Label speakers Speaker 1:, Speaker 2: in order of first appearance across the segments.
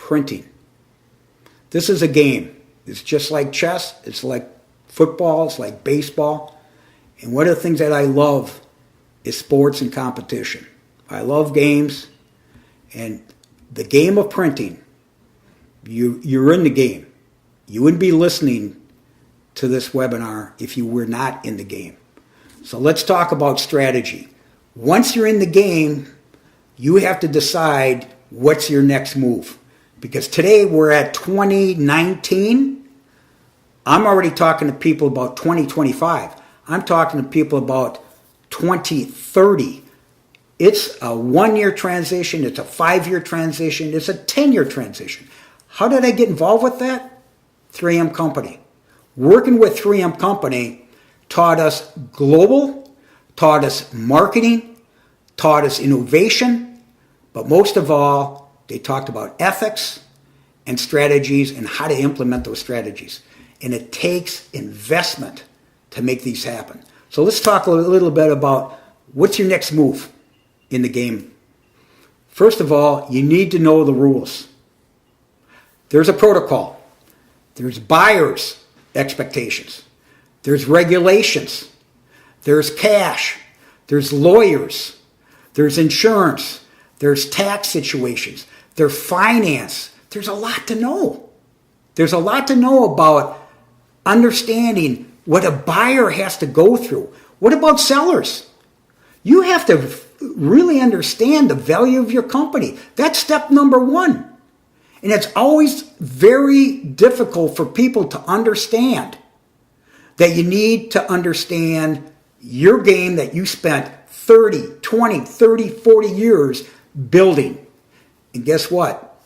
Speaker 1: printing. This is a game. It's just like chess. It's like football. It's like baseball. And one of the things that I love is sports and competition. I love games. And the game of printing, you're in the game. You wouldn't be listening to this webinar if you were not in the game. So let's talk about strategy. Once you're in the game, you have to decide what's your next move. Because today we're at 2019. I'm already talking to people about 2025. I'm talking to people about 2030. It's a 1-year transition. It's a 5-year transition. It's a 10-year transition. How did I get involved with that? 3M Company. Working with 3M Company taught us global, taught us marketing, taught us innovation, but most of all, they talked about ethics and strategies and how to implement those strategies. And it takes investment to make these happen. So let's talk a little bit about what's your next move in the game. First of all, you need to know the rules. There's a protocol. There's buyers' expectations. There's regulations. There's cash. There's lawyers. There's insurance. There's tax situations. There's finance. There's a lot to know. There's a lot to know about understanding what a buyer has to go through. What about sellers? You have to really understand the value of your company. That's step number one. And it's always very difficult for people to understand that you need to understand your game that you spent 30, 20, 30, 40 years building. And guess what?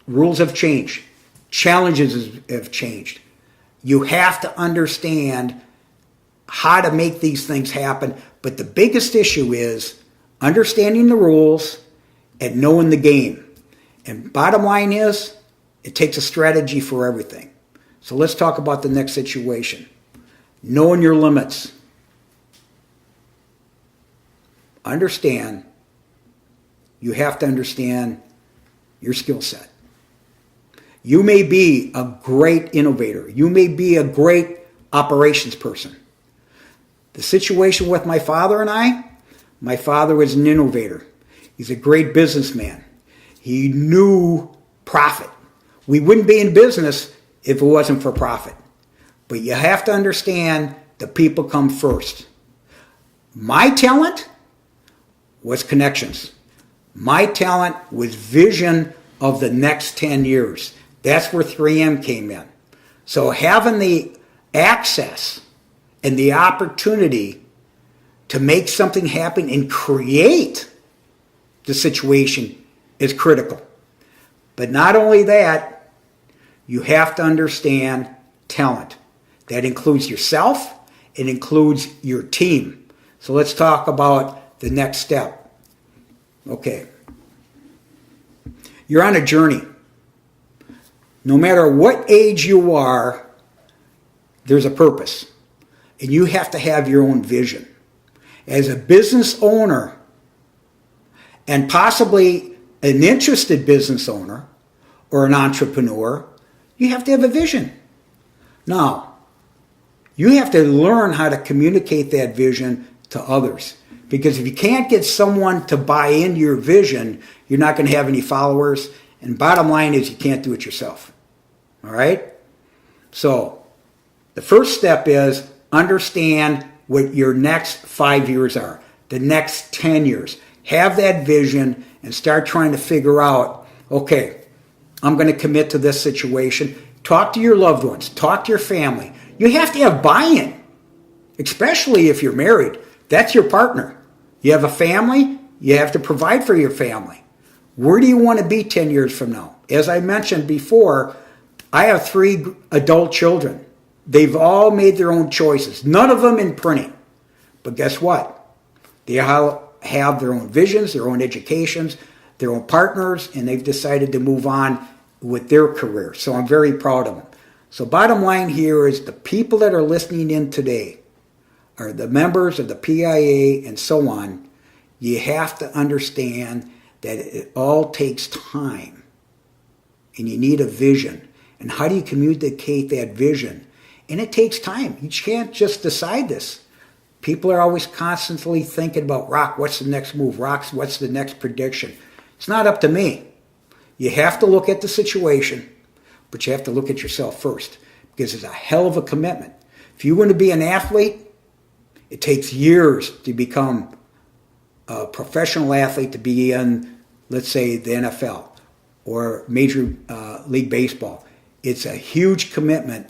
Speaker 1: Rules have changed. Challenges have changed. You have to understand how to make these things happen. But the biggest issue is understanding the rules and knowing the game. And bottom line is, it takes a strategy for everything. So let's talk about the next situation. Knowing your limits. Understand, you have to understand your skill set. You may be a great innovator. You may be a great operations person. The situation with my father and I, my father was an innovator. He's a great businessman. He knew profit. We wouldn't be in business if it wasn't for profit. But you have to understand the people come first. My talent was connections. My talent was vision of the next 10 years. That's where 3M came in. So having the access and the opportunity to make something happen and create the situation is critical. But not only that, you have to understand talent. That includes yourself. It includes your team. So let's talk about the next step. Okay. You're on a journey. No matter what age you are, there's a purpose. And you have to have your own vision. As a business owner, and possibly an interested business owner or an entrepreneur, you have to have a vision. Now, you have to learn how to communicate that vision to others. Because if you can't get someone to buy into your vision, you're not going to have any followers. And bottom line is you can't do it yourself. All right? So, the first step is understand what your next 5 years are, the next 10 years. Have that vision and start trying to figure out, okay, I'm going to commit to this situation. Talk to your loved ones. Talk to your family. You have to have buy-in, especially if you're married. That's your partner. You have a family, you have to provide for your family. Where do you want to be 10 years from now? As I mentioned before, I have 3 adult children. They've all made their own choices. None of them in printing. But guess what? They have their own visions, their own educations, their own partners, and they've decided to move on with their career. So I'm very proud of them. So bottom line here is the people that are listening in today are the members of the PIA and so on. You have to understand that it all takes time. and you need a vision. And how do you communicate that vision? And it takes time. You can't just decide this. People are always constantly thinking about, Rock, what's the next move? Rock, what's the next prediction? It's not up to me. You have to look at the situation, but you have to look at yourself first, because it's a hell of a commitment. If you want to be an athlete, it takes years to become a professional athlete, to be in, let's say, the NFL or Major League Baseball. It's a huge commitment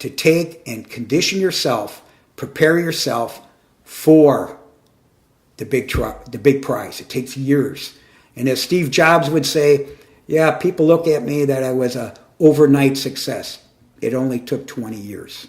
Speaker 1: to take and condition yourself, prepare yourself for the big prize. It takes years. And as Steve Jobs would say, yeah, people look at me that I was an overnight success. It only took 20 years.